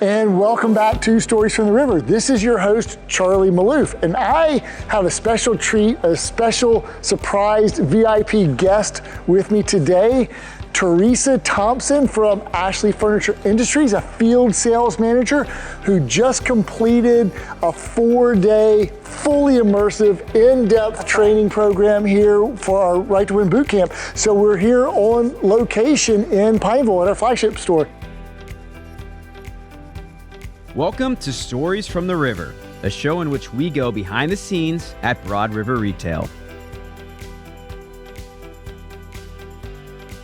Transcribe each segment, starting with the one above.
And welcome back to Stories from the River. This is your host, Charlie Malouf, and I have a special treat, a special surprised VIP guest with me today, Teresa Thompson from Ashley Furniture Industries, a field sales manager who just completed a 4-day, fully immersive, in-depth training program here for our Right to Win Bootcamp. So we're here on location in Pineville at our flagship store. Welcome to Stories from the River, a show in which we go behind the scenes at Broad River Retail.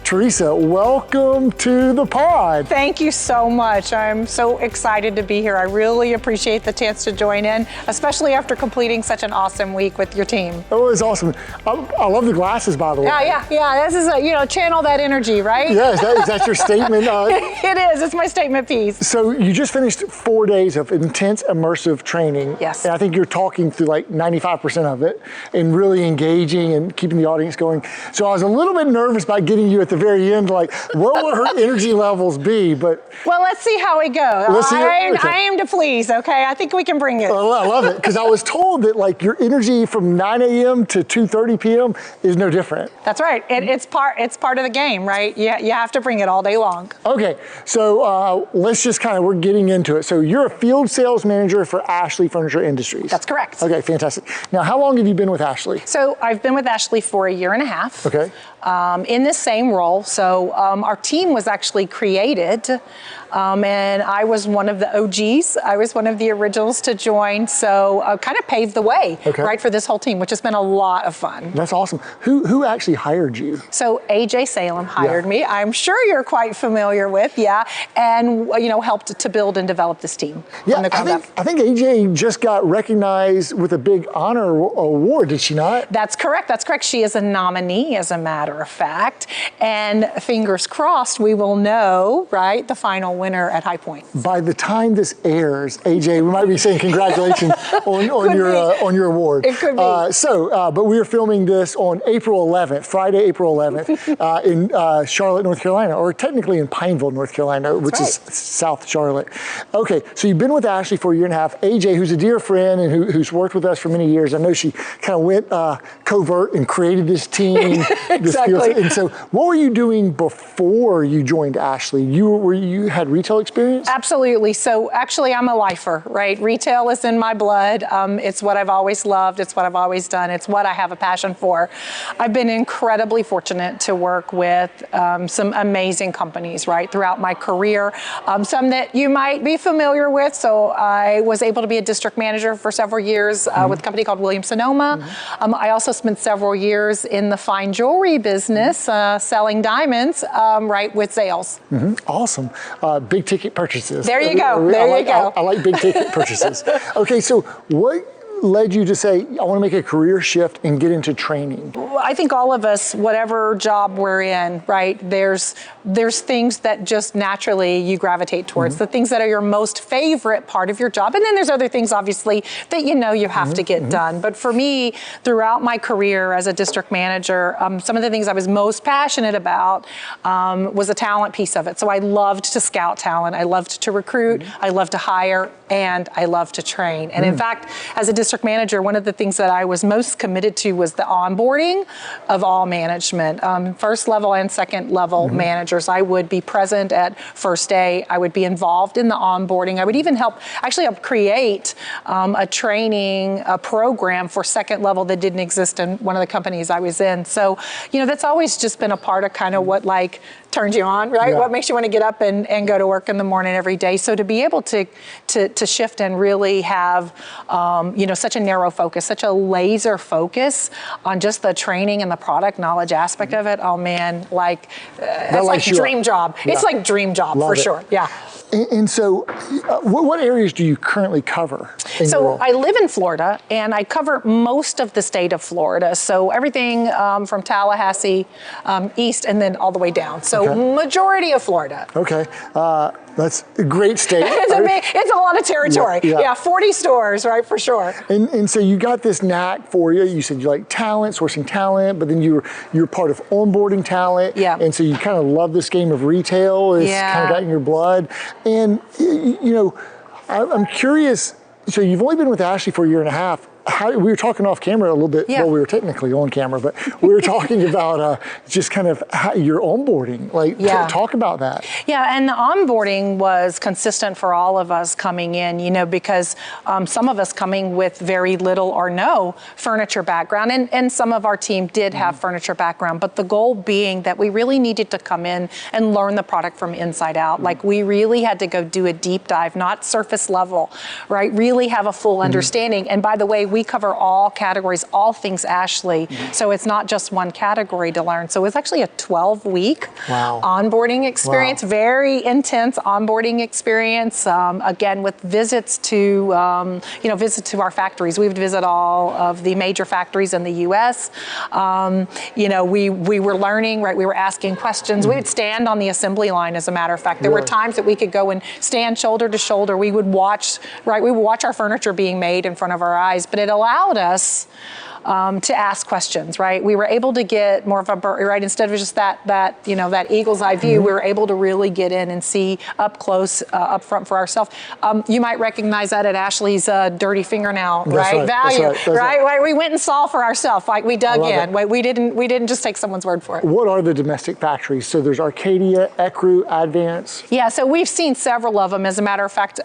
Teresa, welcome to the pod. Thank you so much. I'm so excited to be here. I really appreciate the chance to join in, especially after completing such an awesome week with your team. Oh, it was awesome. I love the glasses, by the way. Yeah. This is channel that energy, right? Yes, that's your statement. It is. It's my statement piece. So you just finished 4 days of intense immersive training. Yes. And I think you're talking through like 95% of it and really engaging and keeping the audience going. So I was a little bit nervous about getting you at the very end, like what will her energy levels be? But well, let's see how we go. I aim to please. Okay, I think we can bring it. I love it because I was told that like your energy from 9 a.m. to 2:30 p.m. is no different. That's right. It's part of the game, right? You have to bring it all day long. Okay, so let's just we're getting into it. So you're a field sales manager for Ashley Furniture Industries. That's correct. Okay, fantastic. Now, how long have you been with Ashley? So I've been with Ashley for 1.5 years. Okay. In this same role. So our team was actually created, and I was one of the OGs. I was one of the originals to join, so kind of paved the way, right, for this whole team, which has been a lot of fun. That's awesome. Who actually hired you? So AJ Salem hired me. I'm sure you're quite familiar with, and helped to build and develop this team. Yeah, I think AJ just got recognized with a big honor award, did she not? That's correct. She is a nominee, as a matter of fact, and fingers crossed we will know, right, the final winner at High Point. By the time this airs, AJ, we might be saying congratulations on your award. It could be. But we are filming this on April 11th, Friday, April 11th, in Charlotte, North Carolina, or technically in Pineville, North Carolina, which is South Charlotte. Okay, so you've been with Ashley for 1.5 years. AJ, who's a dear friend and who's worked with us for many years, I know she kind of went covert and created this team. Exactly. And so what were you doing before you joined Ashley? You had retail experience? Absolutely. So actually I'm a lifer, right? Retail is in my blood. It's what I've always loved. It's what I've always done. It's what I have a passion for. I've been incredibly fortunate to work with some amazing companies, right, throughout my career. Some that you might be familiar with. So I was able to be a district manager for several years with a company called Williams Sonoma. I also spent several years in the fine jewelry business, selling diamonds, right, with sales. Awesome. Big ticket purchases. There you go. I like big ticket purchases. Okay, so what led you to say, I want to make a career shift and get into training? I think all of us, whatever job we're in, right, there's things that just naturally you gravitate towards, the things that are your most favorite part of your job. And then there's other things, obviously, that you have to get done. But for me, throughout my career as a district manager, some of the things I was most passionate about was the talent piece of it. So I loved to scout talent. I loved to recruit. I loved to hire. And I love to train. And in fact, as a district manager, one of the things that I was most committed to was the onboarding of all management, first level and second level managers. I would be present at first day. I would be involved in the onboarding. I would even help create a training program for second level that didn't exist in one of the companies I was in. So, that's always just been a part of kind of what turns you on, right? Yeah. What makes you want to get up and go to work in the morning every day. So to be able to shift and really have, such a narrow focus, such a laser focus on just the training and the product knowledge aspect of it, oh man, that's like dream job. Yeah. It's like dream job. Love for it. Sure, yeah. And so what areas do you currently cover? So I live in Florida, and I cover most of the state of Florida. So everything from Tallahassee east and then all the way down. So majority of Florida. Okay. That's a great state. It's a lot of territory. Yeah, 40 stores, right, for sure. And so you got this knack for you. You said you like talent, sourcing talent, but then you're part of onboarding talent. Yeah. And so you kind of love this game of retail. It's kind of got in your blood. And, you know, I'm curious, so you've only been with Ashley for a year and a half. We were talking off camera a little bit. Well, we were technically on camera, but we were talking about just kind of your onboarding. Like, talk about that. Yeah, and the onboarding was consistent for all of us coming in, you know, because some of us coming with very little or no furniture background, and some of our team did have furniture background, but the goal being that we really needed to come in and learn the product from inside out. Like, we really had to go do a deep dive, not surface level, right? Really have a full understanding. And by the way, we cover all categories, all things Ashley. So it's not just one category to learn. So it's actually a 12-week onboarding experience, very intense onboarding experience. Again, with visits to, visits to our factories. We would visit all of the major factories in the U.S. We were learning, right? We were asking questions. We would stand on the assembly line, as a matter of fact. There were times that we could go and stand shoulder to shoulder. We would watch, right? We would watch our furniture being made in front of our eyes, but it allowed us to ask questions, right? We were able to get more of a, right, instead of just that eagle's eye view, we were able to really get in and see up close, up front for ourselves. You might recognize that at Ashley's dirty fingernail, right? Value, right? We went and saw for ourselves, like we dug in. We didn't just take someone's word for it. What are the domestic factories? So there's Arcadia, Ecru, Advance. Yeah, so we've seen several of them. As a matter of fact,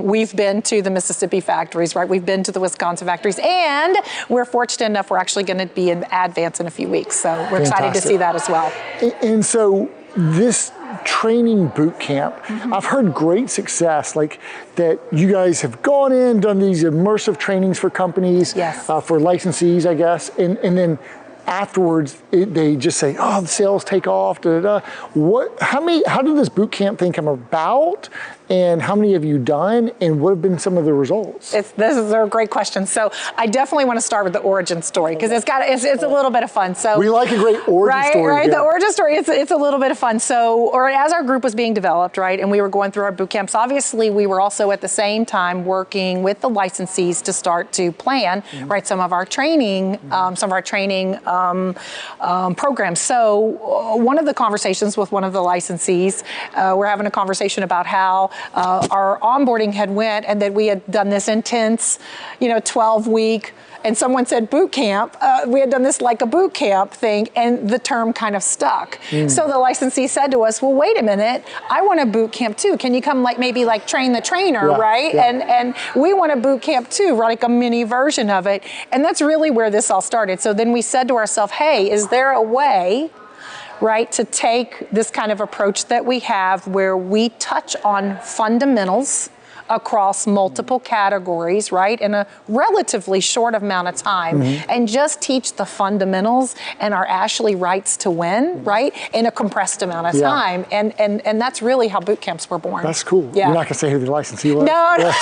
we've been to the Mississippi factories, right? We've been to the Wisconsin factories, and we're fortunate enough, we're actually going to be in Advance in a few weeks. So we're excited to see that as well. And so this training boot camp, I've heard great success, like that you guys have gone in, done these immersive trainings for companies, for licensees, I guess, and then afterwards, they just say, "Oh, the sales take off." How did this boot camp thing come about? And how many have you done? And what have been some of the results? This is a great question. So I definitely want to start with the origin story, because it's a little bit of fun. So we like a great origin story. Right, the origin story. It's a little bit of fun. So, or as our group was being developed, right, and we were going through our boot camps. Obviously, we were also at the same time working with the licensees to start to plan, right, some of our training, programs. So one of the conversations with one of the licensees, we're having a conversation about how our onboarding had went, and that we had done this intense, 12-week, and someone said boot camp. We had done this like a boot camp thing, and the term kind of stuck. So the licensee said to us, "Well, wait a minute, I want a boot camp too. Can you come maybe train the trainer, right? And we want a boot camp too, like a mini version of it." And that's really where this all started. So then we said to ourselves, "Hey, is there a way, right, to take this kind of approach that we have, where we touch on fundamentals across multiple categories, right, in a relatively short amount of time, and just teach the fundamentals and our Ashley rights to win, right, in a compressed amount of time." And that's really how boot camps were born. That's cool. You're not going to say who the licensee was? No.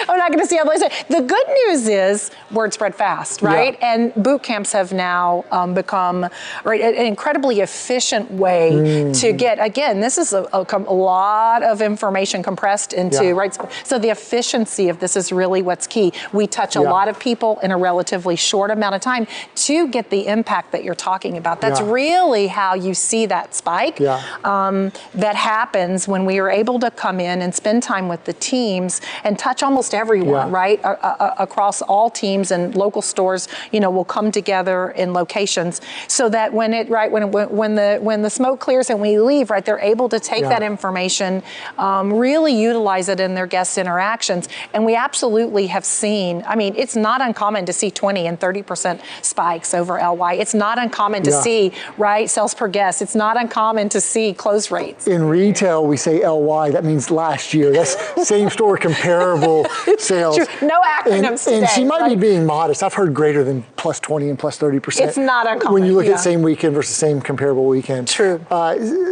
I'm not going to see how they say. The good news is word spread fast, right? And boot camps have now become, right, an incredibly efficient way to get, again, this is a lot of information compressed into, right? So the efficiency of this is really what's key. We touch a lot of people in a relatively short amount of time to get the impact that you're talking about. That's really how you see that spike that happens when we are able to come in and spend time with the teams and touch almost everyone, right? Across all teams, and local stores, will come together in locations, so that when the smoke clears and we leave, right, they're able to take that information, really utilize it in their guest interactions. And we absolutely have seen, I mean, it's not uncommon to see 20 and 30% spikes over LY. It's not uncommon to see, right, sales per guest. It's not uncommon to see close rates. In retail, we say LY, that means last year. That's same store comparable sales. True. No acronyms today. And she might be being modest. I've heard greater than plus 20 and plus 30%. It's not uncommon. When you look at same weekend versus same comparable weekend. True.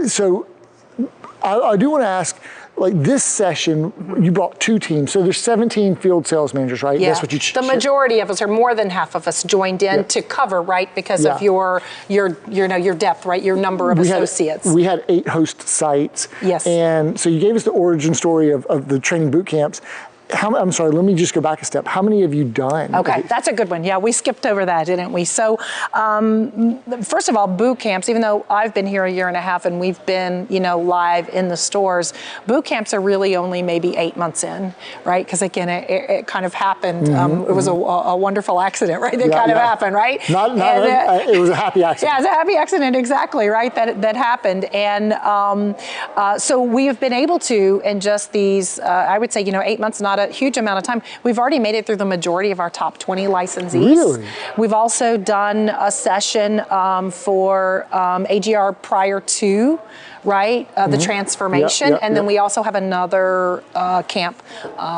So I do want to ask, like this session, you brought 2 teams. So there's 17 field sales managers, right? Yeah. That's what you the majority of us, or more than half of us, joined in to cover, right? Because of your depth, right? Your number of associates. We had 8 host sites. Yes. And so you gave us the origin story of the training boot camps. I'm sorry, let me just go back a step. How many have you done? Okay, that's a good one. Yeah, we skipped over that, didn't we? So, first of all, boot camps, even though I've been here a year and a half and we've been, live in the stores, boot camps are really only maybe 8 months in, right? Because again, it kind of happened. It was a wonderful accident, right? That kind of happened, right? It was a happy accident. Yeah, it was a happy accident, exactly, right? That happened. And so we have been able to, in just these, I would say, 8 months, not a huge amount of time. We've already made it through the majority of our top 20 licensees. Really? We've also done a session for AGR prior to, right, the transformation, and then we also have another camp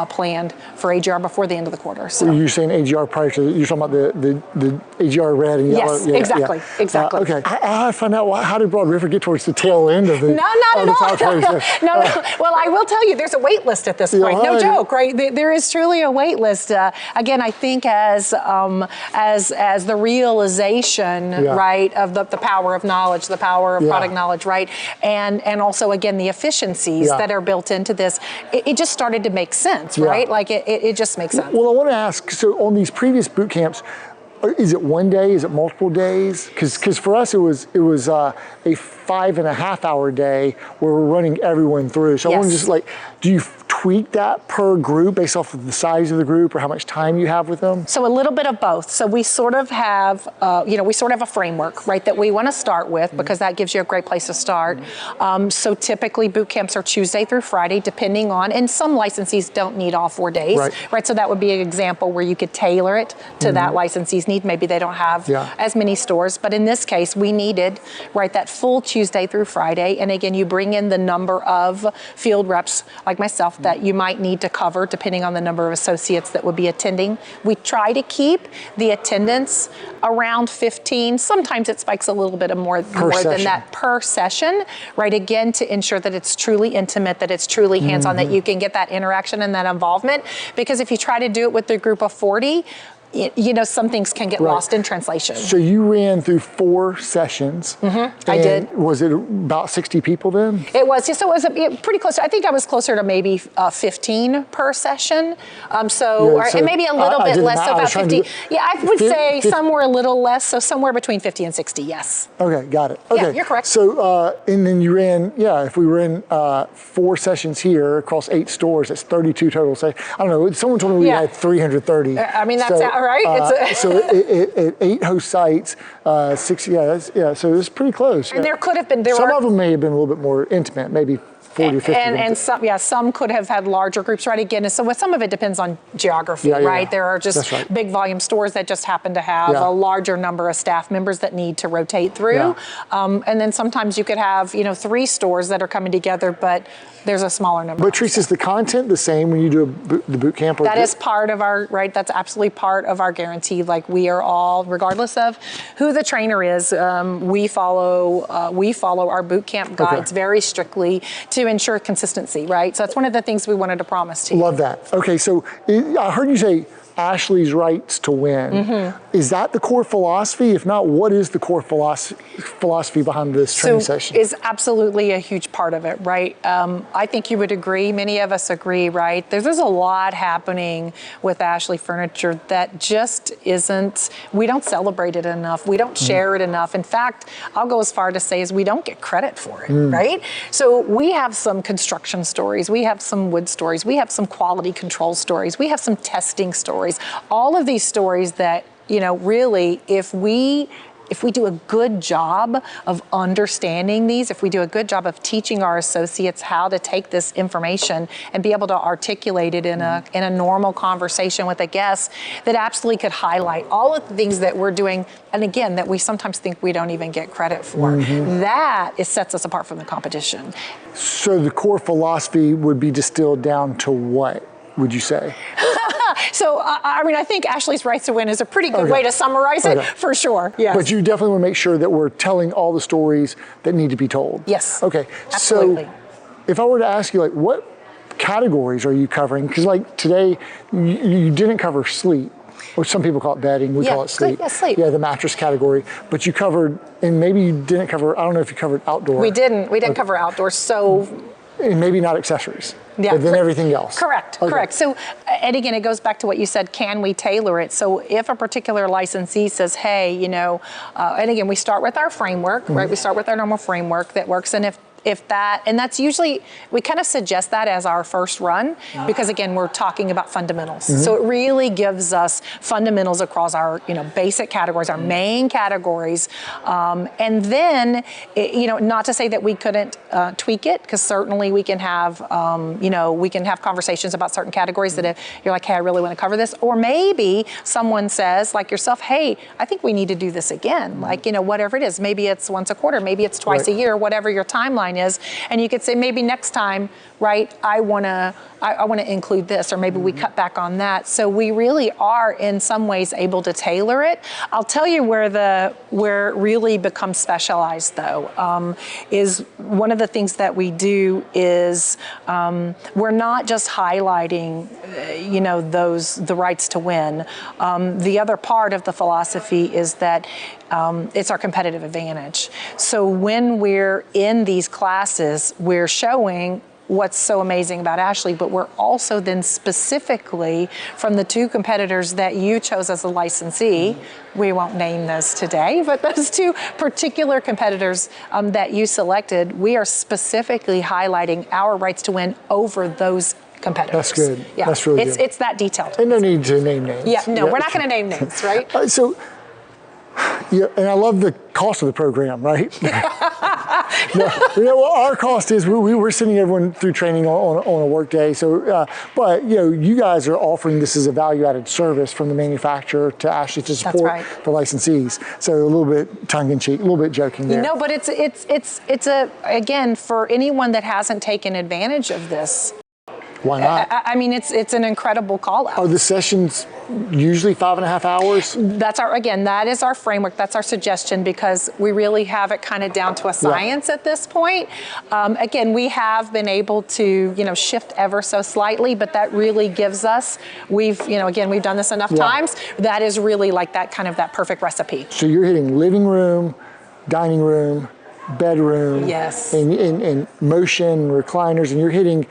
planned for AGR before the end of the quarter. So you're saying AGR prior to, you're talking about the AGR red and yellow? Yes, exactly. Okay, I find out how did Broad River get towards the tail end of the not at all. No. Well, I will tell you, there's a wait list at this point. No joke, right? There is truly a wait list. Again, I think as the realization, right, of the power of knowledge, the power of product knowledge, right, and also again the efficiencies that are built into this, it just started to make sense, right? Like it just makes sense. Well, I want to ask, so on these previous boot camps, is it one day? Is it multiple days? Because for us, it was a 5.5 hour day where we're running everyone through. So I want to just do you tweak that per group based off of the size of the group or how much time you have with them? So a little bit of both. So we sort of have, a framework, right, that we want to start with because that gives you a great place to start. So typically boot camps are Tuesday through Friday, depending on, and some licensees don't need all 4 days, right? So that would be an example where you could tailor it to that licensee's need. Maybe they don't have as many stores, but in this case, we needed, right, that full Tuesday through Friday. And again, you bring in the number of field reps like myself that you might need to cover depending on the number of associates that would be attending. We try to keep the attendance around 15. Sometimes it spikes a little bit more than that per session, right? Again, to ensure that it's truly intimate, that it's truly hands-on, that you can get that interaction and that involvement. Because if you try to do it with a group of 40, some things can get lost in translation. So you ran through 4 sessions. I did. Was it about 60 people then? It was. So it was pretty close. I think I was closer to maybe 15 per session. And maybe a little bit less, so about 50. I would say somewhere a little less, so somewhere between 50 and 60, yes. Okay, got it. Okay. Yeah, you're correct. So, and then you ran, if we ran 4 sessions here across 8 stores, that's 32 total. So, I don't know, someone told me we had 330. I mean, that's right? So at 8 host sites, 6, so it's pretty close. And there could have been, some of them may have been a little bit more intimate, maybe 40 or 50. And some could have had larger groups, right? Again, so some of it depends on geography, right? There are just big volume stores that just happen to have a larger number of staff members that need to rotate through. And then sometimes you could have, 3 stores that are coming together, but there's a smaller number. But Teresa, is the content the same when you do the boot camp? That is part of our, right, that's absolutely part of our guarantee. Like we are all, regardless of who the trainer is, we follow our boot camp guides very strictly to ensure consistency, right? So that's one of the things we wanted to promise to you. Love that. Okay, so I heard you say Ashley's rights to win. Is that the core philosophy? If not, what is the core philosophy behind this training session? Is absolutely a huge part of it, right? I think you would agree, many of us agree, right? There's a lot happening with Ashley Furniture that just isn't, we don't celebrate it enough. We don't share it enough. In fact, I'll go as far to say is we don't get credit for it, right? So we have some construction stories. We have some wood stories. We have some quality control stories. We have some testing stories. All of these stories that, really, if we do a good job of understanding these, if we do a good job of teaching our associates how to take this information and be able to articulate it in a normal conversation with a guest, that absolutely could highlight all of the things that we're doing, and again, that we sometimes think we don't even get credit for. That sets us apart from the competition. So the core philosophy would be distilled down to what, would you say? So, I think Ashley's rights to win is a pretty good way to summarize it, for sure. Yes. But you definitely want to make sure that we're telling all the stories that need to be told. Yes. Okay. Absolutely. So, if I were to ask you, like, what categories are you covering? Because like today, you didn't cover sleep, or some people call it bedding, we call it sleep. Sleep. Yeah, the mattress category. But you covered, and maybe you didn't cover, I don't know if you covered outdoor. We didn't cover outdoors, so. And maybe not accessories, Yeah, but then everything else. Correct. So, and again, it goes back to what you said, can we tailor it? So if a particular licensee says, hey, and again, we start with our framework, right? We start with our normal framework that works, and if that, and that's usually, we kind of suggest that as our first run, because again, we're talking about fundamentals. So it really gives us fundamentals across our, basic categories, our main categories. And then, not to say that we couldn't tweak it, because certainly we can have, we can have conversations about certain categories that if you're like, hey, I really want to cover this, or maybe someone says, like yourself, hey, I think we need to do this again. Like, whatever it is, maybe it's once a quarter, maybe it's twice a year, whatever your timeline is, and you could say maybe next time, right? I want to include this, or maybe we cut back on that. So we really are in some ways able to tailor it. I'll tell you where it really becomes specialized though, is one of the things that we do is we're not just highlighting the rights to win. The other part of the philosophy is that it's our competitive advantage. So when we're in these classes, we're showing what's so amazing about Ashley, but we're also then specifically from the two competitors that you chose as a licensee, we won't name those today, but those two particular competitors that you selected, we are specifically highlighting our rights to win over those competitors. That's good. Yeah. That's really good. It's that detailed. And no need to name names. Yeah, no, we're not going to name names, right? Yeah, and I love the cost of the program, right? Our cost is we were sending everyone through training on a work day. So, but you guys are offering this as a value-added service from the manufacturer to Ashley to support the licensees. So a little bit tongue-in-cheek, a little bit joking there. No, but it's again for anyone that hasn't taken advantage of this. Why not? I mean, it's an incredible call out. Are the sessions usually 5.5 hours? That is our framework. That's our suggestion, because we really have it kind of down to a science at this point. Again, we have been able to, shift ever so slightly, but that really gives us, we've done this enough times. That is really like that kind of that perfect recipe. So you're hitting living room, dining room, bedroom, yes, and motion, recliners, and you're hitting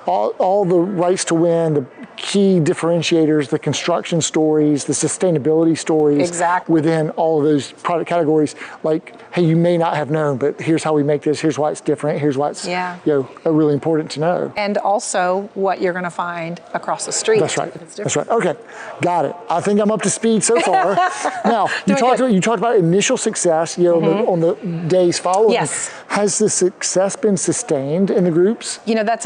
all the rights to win, the key differentiators, the construction stories, the sustainability stories within all of those product categories. Like, hey, you may not have known, but here's how we make this, here's why it's different, here's why it's really important to know. And also what you're going to find across the street. That's right. That's right. Okay, got it. I think I'm up to speed so far. Now, you talked about initial success, on the days following. Yes. Has the success been sustained in the groups? That's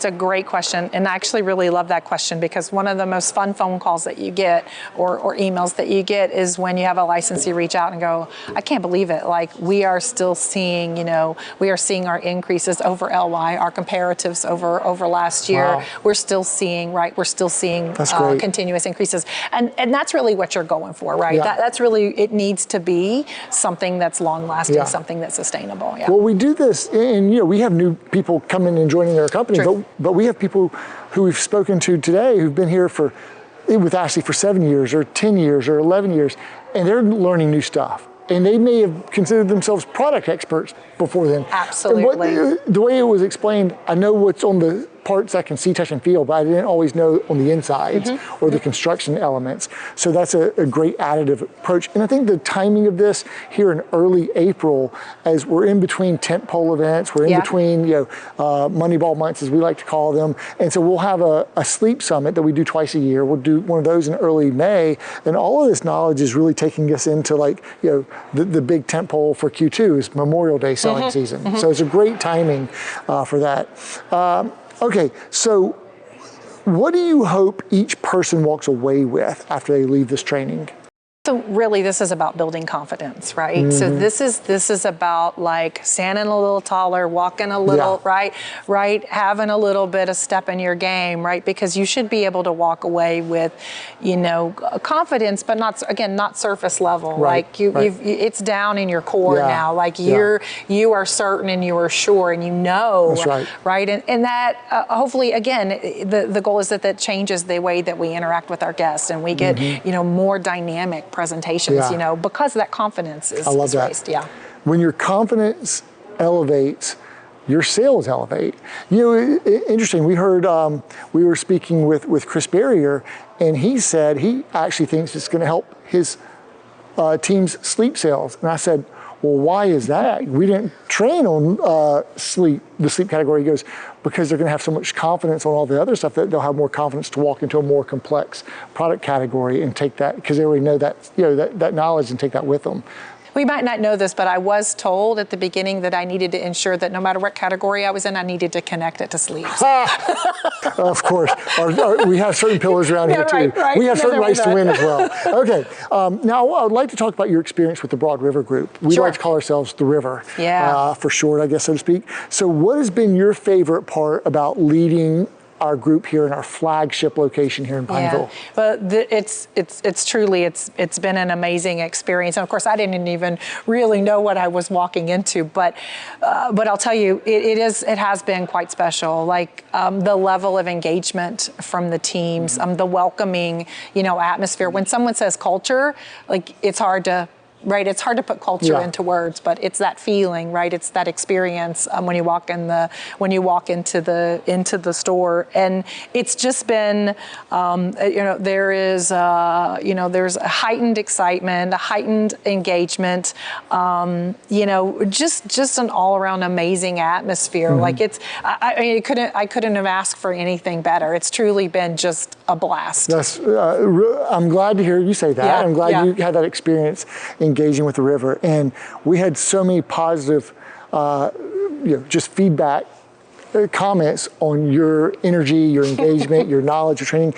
a great question, and I actually really love that question, because one of the most fun phone calls that you get or emails that you get is when you have a licensee reach out and go, I can't believe it. Like, we are still seeing, we are seeing our increases over LY, our comparatives over last year. Wow. We're still seeing, continuous increases. And that's really what you're going for, right? Yeah. That's really, it needs to be something that's long lasting, something that's sustainable. Yeah. Well, we do this, and we have new people coming and joining our company, but we have people who we've spoken to today who've been here with Ashley for 7 years or 10 years or 11 years, and they're learning new stuff. And they may have considered themselves product experts before then. Absolutely. The way it was explained, I know what's on the parts I can see, touch, and feel, but I didn't always know on the insides or the construction elements. So that's a great additive approach. And I think the timing of this here in early April, as we're in between tentpole events, we're in between Moneyball months, as we like to call them. And so we'll have a sleep summit that we do twice a year. We'll do one of those in early May. And all of this knowledge is really taking us into the big tentpole for Q2 is Memorial Day selling season. So it's a great timing for that. Okay, so what do you hope each person walks away with after they leave this training? So really, this is about building confidence, right? So this is about like standing a little taller, walking a little, right, having a little bit of step in your game, right? Because you should be able to walk away with, confidence, but not surface level. Right. Like it's down in your core now. Like you are certain and you are sure and you know, that's right? And that hopefully, again, the goal is that changes the way that we interact with our guests, and we get more dynamic presentations, because that confidence is raised. Yeah. When your confidence elevates, your sales elevate. Interesting. We heard, we were speaking with Chris Barrier, and he said he actually thinks it's going to help his team's sleep sales. And I said, well, why is that? We didn't train on the sleep category. He goes, because they're going to have so much confidence on all the other stuff that they'll have more confidence to walk into a more complex product category and take that, because they already know that, that knowledge and take that with them. We might not know this, but I was told at the beginning that I needed to ensure that no matter what category I was in, I needed to connect it to sleep. Of course. We have certain pillars around here too. Right. We have certain rights to win as well. Okay. Now I'd like to talk about your experience with the Broad River Group. We like to call ourselves the River, for short, I guess, so to speak. So what has been your favorite part about leading our group here in our flagship location here in Pineville? Well, it's truly been an amazing experience. And of course, I didn't even really know what I was walking into, but I'll tell you, it has been quite special. Like the level of engagement from the teams, the welcoming, atmosphere. When someone says culture, like it's hard to. Right, it's hard to put culture into words, but it's that feeling, right? It's that experience when you walk into the store, and it's just been, there's a heightened excitement, a heightened engagement, just an all around amazing atmosphere. Like I couldn't have asked for anything better. It's truly been just a blast. I'm glad to hear you say that. I'm glad you had that experience engaging with the river, and we had so many positive just feedback comments on your energy, your engagement, your knowledge, your training.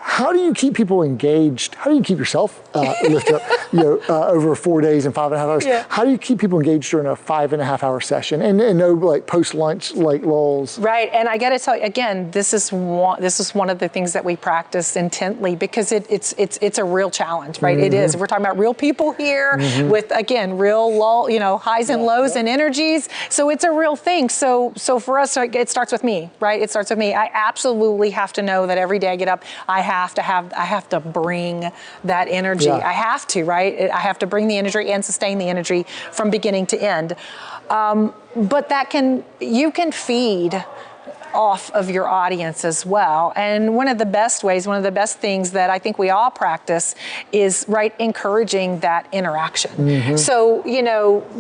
How do you keep people engaged? How do you keep yourself lifted up, over 4 days and 5.5 hours? Yeah. How do you keep people engaged during a 5.5 hour session and no like post lunch like lulls? Right, and I got to tell you again, this is one of the things that we practice intently because it's a real challenge, right? It is. We're talking about real people here with again real highs and lows and energies. So it's a real thing. So for us, it starts with me, right? It starts with me. I absolutely have to know that every day I get up, I have to bring that energy. I have to, right? I have to bring the energy and sustain the energy from beginning to end. But you can feed off of your audience as well. And one of the best things that I think we all practice is encouraging that interaction. So,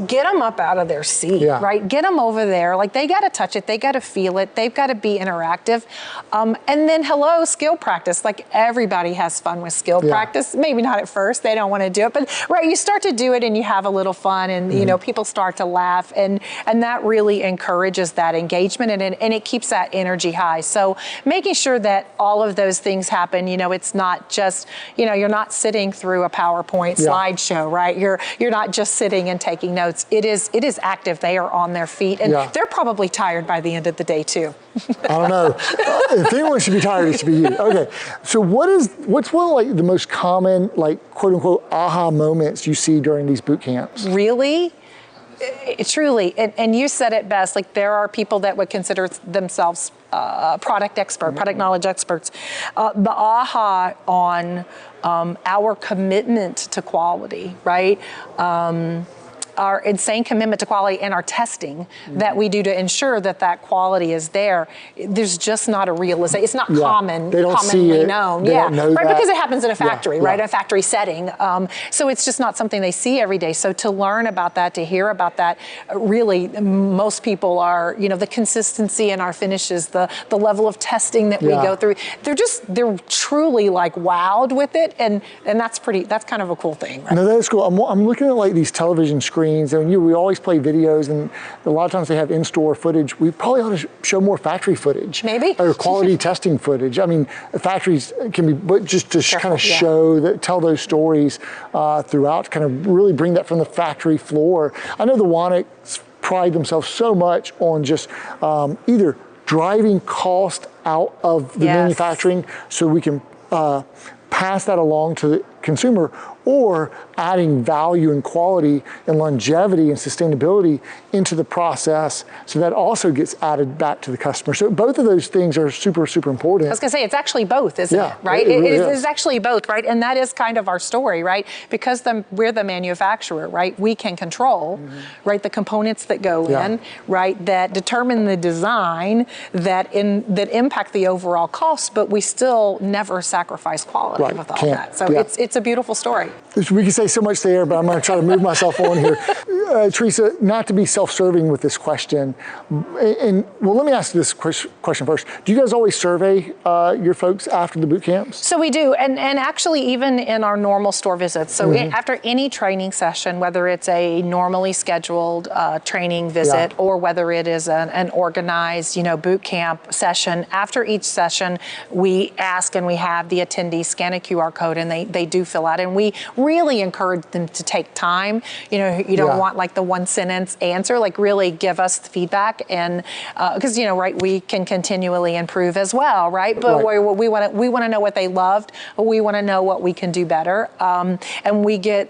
get them up out of their seat, right? Get them over there. Like they got to touch it. They got to feel it. They've got to be interactive. And then skill practice. Like everybody has fun with skill practice. Maybe not at first. They don't want to do it, but you start to do it and you have a little fun and, people start to laugh and that really encourages that engagement and it keeps that energy high. So making sure that all of those things happen, it's not just, you're not sitting through a PowerPoint slideshow, right? You're not just sitting and taking notes. It is active. They are on their feet and they're probably tired by the end of the day too. I don't know. If anyone should be tired, it should be you. Okay. So what's one of the most common quote unquote aha moments you see during these boot camps? Really? Truly, and you said it best, there are people that would consider themselves product knowledge experts. The aha on our commitment to quality, right? Our insane commitment to quality and our testing that we do to ensure that quality is there. There's just not a realization. It's not commonly known. They don't know that. Because it happens in a factory, right? A factory setting. So it's just not something they see every day. So to learn about that, to hear about that, really, most people are, the consistency in our finishes, the level of testing that we go through. They're truly wowed with it, and that's kind of a cool thing. Right? No, that is cool. I'm looking at these television screens screens, and we always play videos, and a lot of times they have in-store footage. We probably ought to show more factory footage. Maybe. Or quality testing footage. I mean, factories can be, but just to kind of show, tell those stories throughout, kind of really bring that from the factory floor. I know the Waniks pride themselves so much on just either driving cost out of the manufacturing so we can pass that along to the consumer, or adding value and quality and longevity and sustainability into the process, so that also gets added back to the customer. So both of those things are super, super important. I was gonna say, it's actually both, isn't it? Right? It really is actually both, right? And that is kind of our story, right? Because we're the manufacturer, right? We can control, right, the components that go in, right, that determine the design, that impact the overall cost, but we still never sacrifice quality with all that. So it's a beautiful story. We can say so much there, but I'm going to try to move myself on here. Teresa, not to be self-serving with this question, and well, let me ask this question first. Do you guys always survey your folks after the boot camps? So we do, and actually even in our normal store visits. So after any training session, whether it's a normally scheduled training visit or whether it is an organized, boot camp session, after each session, we ask and we have the attendees scan a QR code, and they do fill out, and we really encourage them to take time. You don't want like the one sentence answer, like really give us the feedback, and because right, we can continually improve as well, right? But we want to know what they loved. We want to know what we can do better, and we get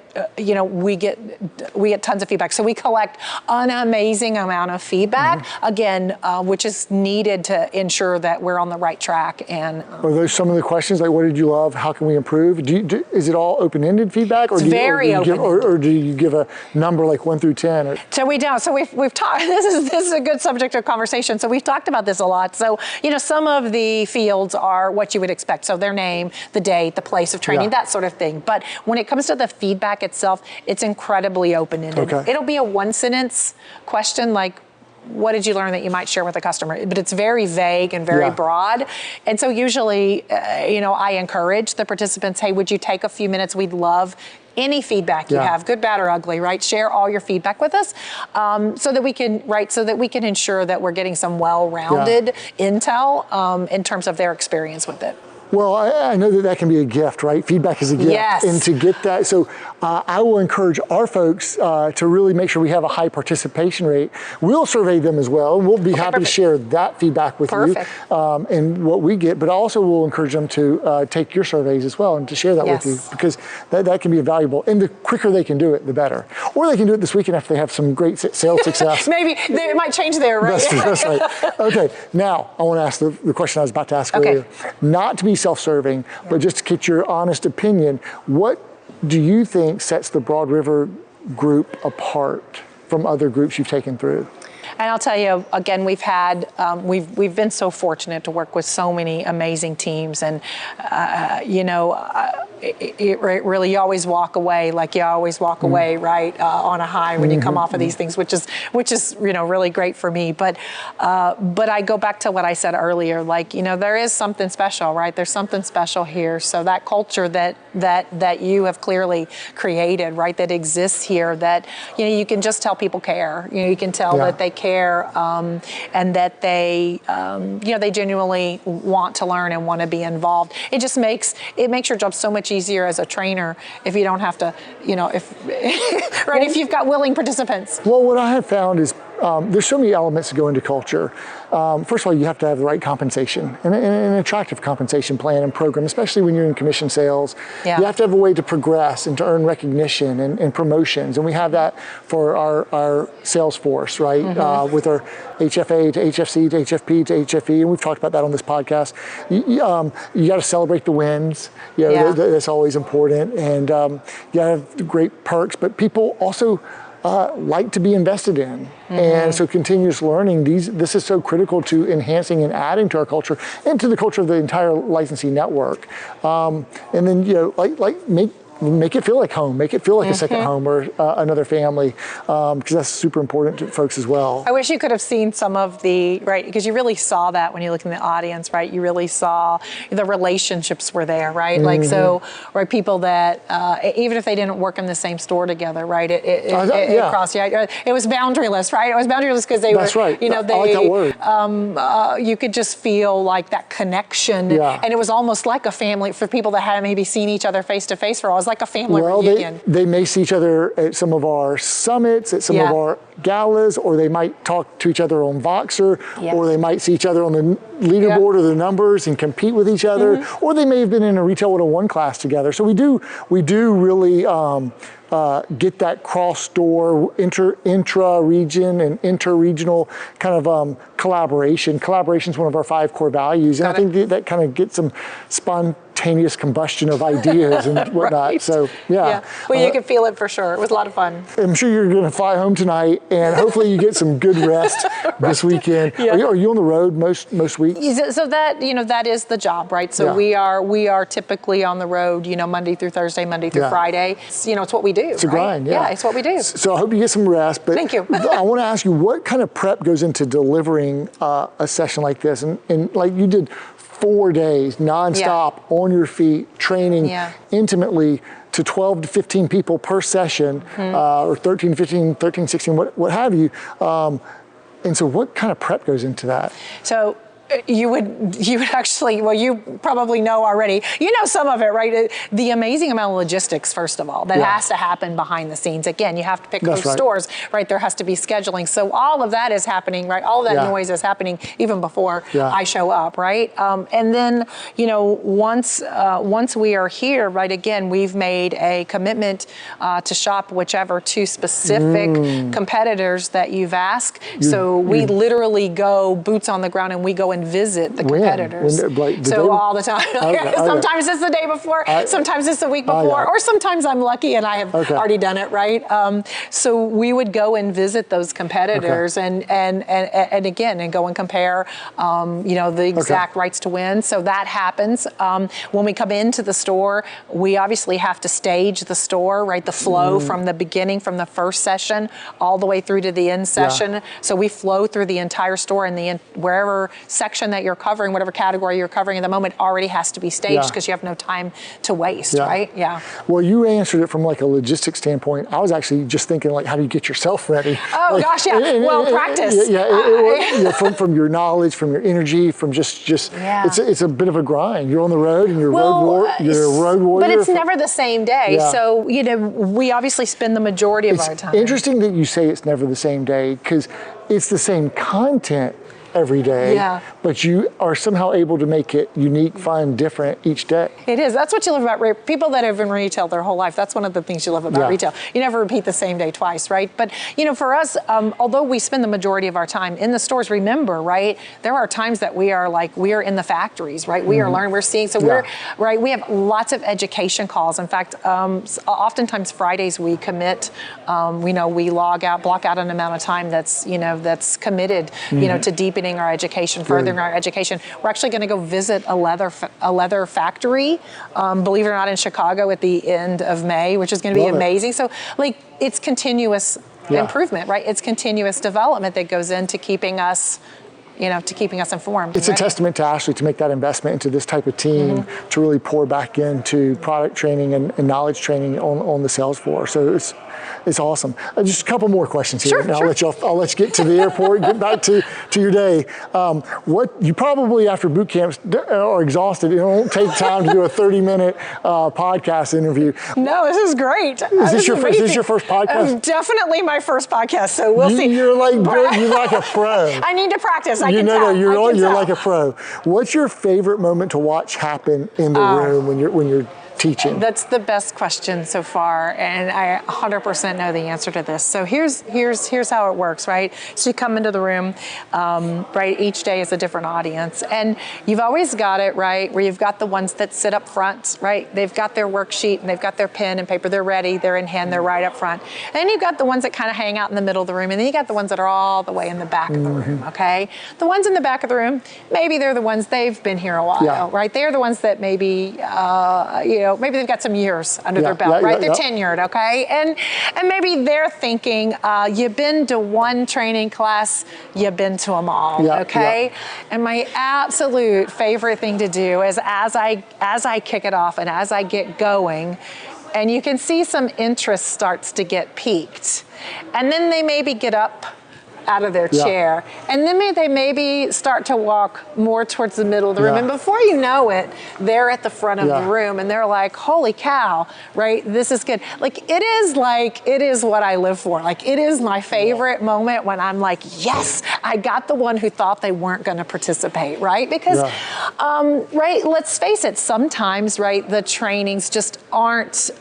tons of feedback. So we collect an amazing amount of feedback, again, which is needed to ensure that we're on the right track. And are those some of the questions, like what did you love? How can we improve? Is it all open-ended feedback, or do you give a number like 1 through 10? So we don't. So we've talked. This is a good subject of conversation. So we've talked about this a lot. So some of the fields are what you would expect. So their name, the date, the place of training, that sort of thing. But when it comes to the feedback itself, it's incredibly open-ended. It'll be a one-sentence question like, what did you learn that you might share with a customer? But it's very vague and very broad. And so usually, I encourage the participants, hey, would you take a few minutes? We'd love any feedback you have, good, bad, or ugly, right? Share all your feedback with us, so that we can ensure that we're getting some well-rounded intel in terms of their experience with it. Well, I know that can be a gift, right? Feedback is a gift. Yes. And to get that, so I will encourage our folks to really make sure we have a high participation rate. We'll survey them as well. We'll be happy to share that feedback with you and what we get, but also we'll encourage them to take your surveys as well and to share that with you, because that can be valuable. And the quicker they can do it, the better. Or they can do it this weekend after they have some great sales success. Maybe they might change their right. That's right. Okay, now I want to ask the question I was about to ask earlier. Not to be self-serving, but just to get your honest opinion, what do you think sets the Broad River group apart from other groups you've taken through? And I'll tell you, again, we've been so fortunate to work with so many amazing teams, and it really, you always walk away right on a high when you come off of these things, which is really great for me. But I go back to what I said earlier, like there is something special, right? There's something special here. So that culture that you have clearly created, right, that exists here, that you can just tell people care. You can tell that they care, and that they genuinely want to learn and want to be involved. It makes your job so much easier as a trainer if you don't have to, if you've got willing participants. Well, what I have found is there's so many elements that go into culture. First of all, you have to have the right compensation and an attractive compensation plan and program, especially when you're in commission sales. You have to have a way to progress and to earn recognition and promotions. And we have that for our sales force, right? With our HFA to HFC to HFP to HFE. And we've talked about that on this podcast. You got to celebrate the wins. That's always important. And you got to have great perks. But people also like to be invested in. And so continuous learning, this is so critical to enhancing and adding to our culture and to the culture of the entire licensing network. And then, make it feel like home, make it feel like a second home or another family, because that's super important to folks as well. I wish you could have seen some of the, right, because you really saw that when you look in the audience, right? You really saw the relationships were there, right? Like, so, right, people that, even if they didn't work in the same store together, right? It crossed, it was boundaryless, right? It was boundaryless because they That's were, right. you know, they, I like that word. You could just feel like that connection. Yeah. And it was almost like a family for people that had maybe seen each other face to face for all. It was like a family reunion. They may see each other at some of our summits, at some of our galas, or they might talk to each other on Voxer, or they might see each other on the leaderboard or the numbers and compete with each other, or they may have been in a retail 101 class together. So we do really get that cross-store, intra-region and inter-regional kind of collaboration. Collaboration is one of our 5 core values, and I think that kind of gets some spontaneous combustion of ideas and whatnot. Right. So, yeah. Well, you could feel it for sure. It was a lot of fun. I'm sure you're going to fly home tonight, and hopefully you get some good rest this weekend. Are you on the road most weeks? So that, that is the job, right? So we are typically on the road, Monday through Thursday, Monday through Friday. It's what we do. It's a grind, Yeah, it's what we do. So I hope you get some rest. But thank you. I want to ask you, what kind of prep goes into delivering a session like this? And like you did 4 days nonstop on your feet, training intimately to 12 to 15 people per session, or 13, 15, 13, 16, what have you. And so what kind of prep goes into that? So you would actually, well, you probably know already, some of it, right? The amazing amount of logistics, first of all, that has to happen behind the scenes. Again, you have to pick those stores, right? There has to be scheduling. So all of that is happening, right? All of that noise is happening even before I show up, right? And then, once we are here, right, again, we've made a commitment to shop whichever 2 specific competitors that you've asked. So we literally go boots on the ground and we go and visit the competitors. All the time. Sometimes it's the day before, sometimes it's the week before, or sometimes I'm lucky and I have already done it, right? So we would go and visit those competitors and again, and go and compare, the exact rights to win. So that happens. When we come into the store, we obviously have to stage the store, right? The flow from the beginning, from the first session, all the way through to the end session. So we flow through the entire store, and wherever section that you're covering, whatever category you're covering at the moment, already has to be staged because you have no time to waste, right? Yeah. Well, you answered it from like a logistics standpoint. I was actually just thinking, like, how do you get yourself ready? Oh, gosh, practice. From your knowledge, from your energy, from just it's a bit of a grind. You're on the road and you're a road warrior. But it's never the same day. So, we obviously spend the majority of our time. Interesting that you say it's never the same day, because it's the same content every day, but you are somehow able to make it unique, fun, different each day. It is. That's what you love about people that have been retail their whole life. That's one of the things you love about retail. You never repeat the same day twice, right? But, for us, although we spend the majority of our time in the stores, remember, right, there are times that we are in the factories, right? We are learning, we're seeing, so we have lots of education calls. In fact, oftentimes Fridays we commit, we block out an amount of time that's committed, to deepening our education, furthering our education. We're actually going to go visit a leather factory, believe it or not, in Chicago at the end of May, which is going to be amazing. So, it's continuous improvement, right? It's continuous development that goes into keeping us informed. It's a testament to Ashley to make that investment into this type of team, to really pour back into product training and knowledge training on the sales floor. So it's awesome. Just a couple more questions here. I'll let you get to the airport, get back to your day. What you probably after boot camps are exhausted. It won't take time to do a 30-minute podcast interview. No, this is great. Is this your first podcast? Definitely my first podcast. So we'll see. You're like a pro. I need to practice. You're like a pro. What's your favorite moment to watch happen in the room when you're teaching? That's the best question so far, and I 100% know the answer to this. So here's how it works, right? So you come into the room, right? Each day is a different audience, and you've always got it, right, where you've got the ones that sit up front, right? They've got their worksheet and they've got their pen and paper. They're ready. They're in hand. They're right up front. And then you've got the ones that kind of hang out in the middle of the room, and then you got the ones that are all the way in the back of the room. Okay, the ones in the back of the room, maybe they're the ones they've been here a while, right? They're the ones that maybe maybe they've got some years under their belt, right? They're tenured, okay? And maybe they're thinking, you've been to one training class, you've been to them all, okay? And my absolute favorite thing to do is as I kick it off and as I get going, and you can see some interest starts to get piqued. And then they maybe get up out of their chair. And then they maybe start to walk more towards the middle of the room. And before you know it, they're at the front of the room and they're like, holy cow, right? This is good. Like, it is what I live for. Like, it is my favorite moment when I'm like, yes, I got the one who thought they weren't going to participate, right? Because, right, let's face it, sometimes, right, the trainings just aren't,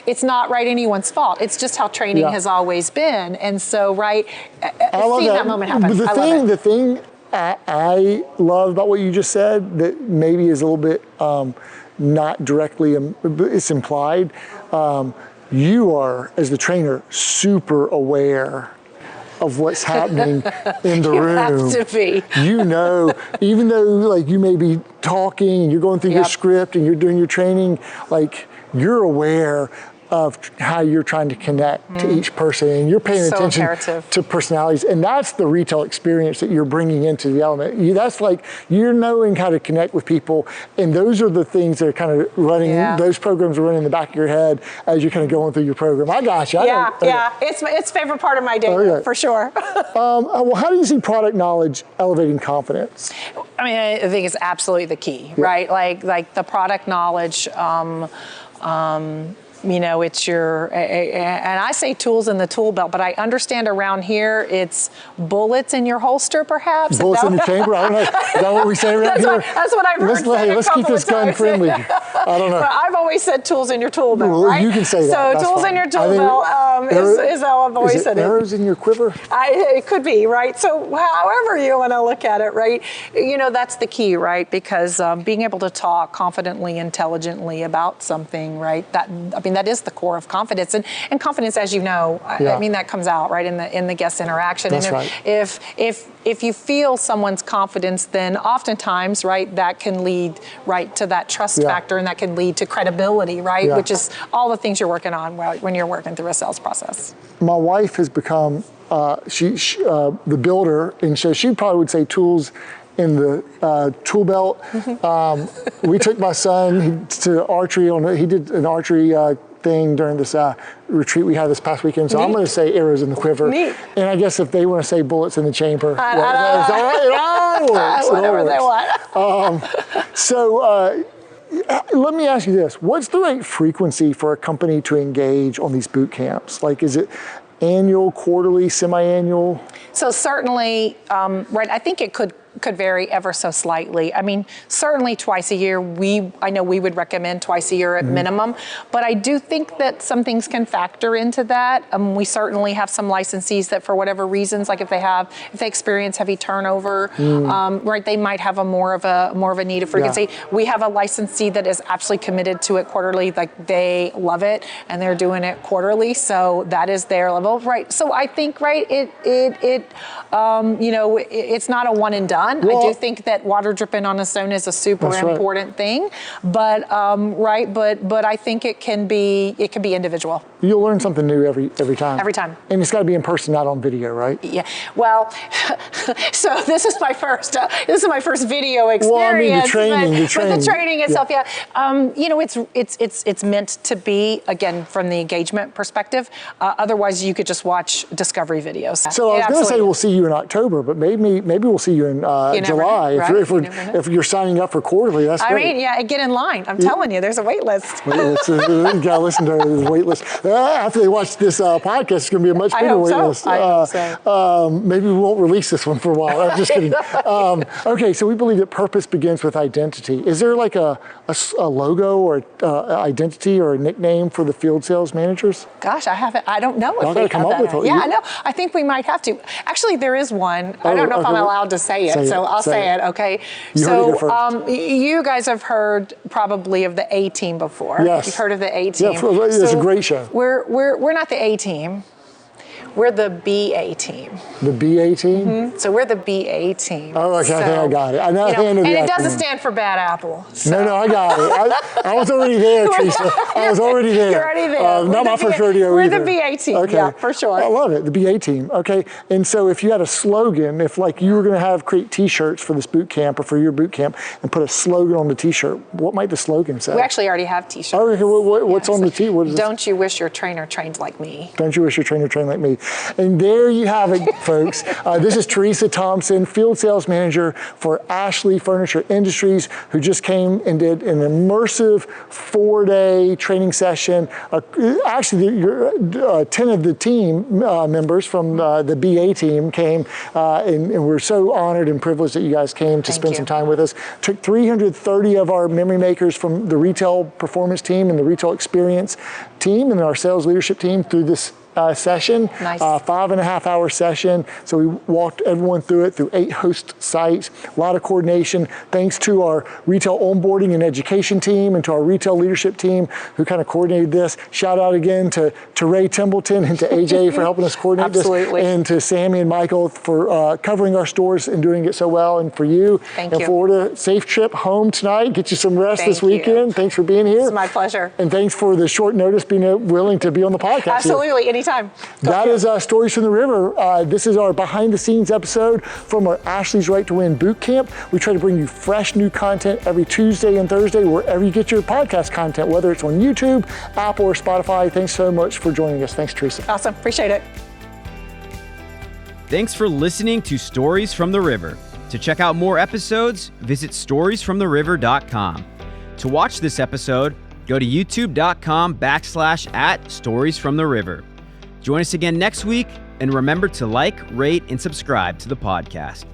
it's not right anyone's fault. It's just how training has always been. And so, right, seeing that moment happen. The thing I love about what you just said that maybe is a little bit not directly, it's implied. You are, as the trainer, super aware of what's happening in the room. You have to be. You know, even though like you may be talking and you're going through your script and you're doing your training, like you're aware of how you're trying to connect to each person, and you're paying attention to personalities, and that's the retail experience that you're bringing into the element. That's like you're knowing how to connect with people, and those are the things that are kind of running. Those programs are running in the back of your head as you're kind of going through your program. I got you. It's favorite part of my day for sure. Well, how do you see product knowledge elevating confidence? I mean, I think it's absolutely the key, right? Like the product knowledge. You know, it's and I say tools in the tool belt, but I understand around here it's bullets in your holster, perhaps. Bullets in the chamber? I don't know. Is that what we say around here? That's what I've heard. Let's keep this gun friendly. I don't know. But I've always said tools in your tool belt, right? You can say that. So tools in your tool belt is how I've always said it. Arrows in your quiver? It could be, right? So however you want to look at it, right? You know, that's the key, right? Because being able to talk confidently, intelligently about something, right? That is the core of confidence, and confidence, as you know, I mean that comes out right in the guest interaction. That's and if you feel someone's confidence, then oftentimes, right, that can lead right to that trust factor, and that can lead to credibility, right, which is all the things you're working on when you're working through a sales process. My wife has become the builder, and so she probably would say tools in the tool belt. We took my son to archery. He did an archery thing during this retreat we had this past weekend. So I'm going to say arrows in the quiver. Neat. And I guess if they want to say bullets in the chamber, it all works. Whatever they want. So let me ask you this. What's the right frequency for a company to engage on these boot camps? Like, is it annual, quarterly, semi-annual? So certainly, right, I think it could vary ever so slightly. I mean, certainly twice a year, I know we would recommend twice a year at minimum, but I do think that some things can factor into that. We certainly have some licensees that for whatever reasons, like if they experience heavy turnover, right, they might have more of a need of frequency. We have a licensee that is absolutely committed to it quarterly, like they love it and they're doing it quarterly, so that is their level, right? So I think, right, you know, it's not a one and done. Well, I do think that water dripping on a stone is a super important thing, but right, but I think it can be individual. You'll learn something new every time. Every time. And it's got to be in person, not on video, right? Yeah. Well, so this is my first video experience. Well, I mean the training. But the training itself, you know, it's meant to be, again, from the engagement perspective. Otherwise, you could just watch discovery videos. So I was going to say we'll see you in October, but maybe we'll see you in July. If you're signing up for quarterly, that's great. I mean, get in line. I'm telling you, there's a wait list. You got to listen to the wait list. After they watch this podcast, it's going to be a much bigger wait list. I hope so. Maybe we won't release this one for a while. I'm just kidding. Okay, so we believe that purpose begins with identity. Is there like a logo or identity or a nickname for the field sales managers? Gosh, I don't know if we have come up with it. Yeah, I know. I think we might have to. Actually, there is one. I don't know if I'm allowed to say it, so I'll say it. Okay. You guys have heard probably of the A-Team before. Yes. You've heard of the A-Team. Yeah, it's a great show. We're not the A-Team. We're the BA team. The BA team? Mm-hmm. So we're the BA team. Oh, okay, I think I got it. I know, and it doesn't stand for bad apple. So. No, I got it. I was already there, Teresa. I was already there. You're already there. Not my first rodeo We're either. the BA team, okay. yeah, for sure. I love it, the BA team. Okay, and so if you had a slogan, if like you were going to create T-shirts for this boot camp or for your boot camp and put a slogan on the T-shirt, what might the slogan say? We actually already have T-shirts. Oh, okay, what's on the T? What is Don't you wish your trainer trained like me? Don't you wish your trainer trained like me? And there you have it, folks. This is Teresa Thompson, Field Sales Manager for Ashley Furniture Industries, who just came and did an immersive 4-day training session. Actually, 10 of the team members from the BA team came, and we're so honored and privileged that you guys came to spend some time with us. Took 330 of our memory makers from the retail performance team and the retail experience team and our sales leadership team through this session. Nice. 5.5 hour session. So we walked everyone through it through 8 host sites, a lot of coordination. Thanks to our retail onboarding and education team and to our retail leadership team who kind of coordinated this. Shout out again to Ray Templeton and to AJ for helping us coordinate this. And to Sammy and Michael for covering our stores and doing it so well. And for you in Florida, safe trip home tonight. Get you some rest this weekend. Thanks for being here. It's my pleasure. And thanks for the short notice being willing to be on the podcast. Absolutely. Anytime. That is Stories from the River. This is our behind the scenes episode from our Ashley's Right to Win boot camp. We try to bring you fresh new content every Tuesday and Thursday wherever you get your podcast content, whether it's on YouTube, Apple, or Spotify. Thanks so much for joining us. Thanks, Teresa. Awesome. Appreciate it. Thanks for listening to Stories from the River. To check out more episodes, visit storiesfromtheriver.com. To watch this episode, go to youtube.com/@storiesfromtheriver. Join us again next week, and remember to like, rate, and subscribe to the podcast.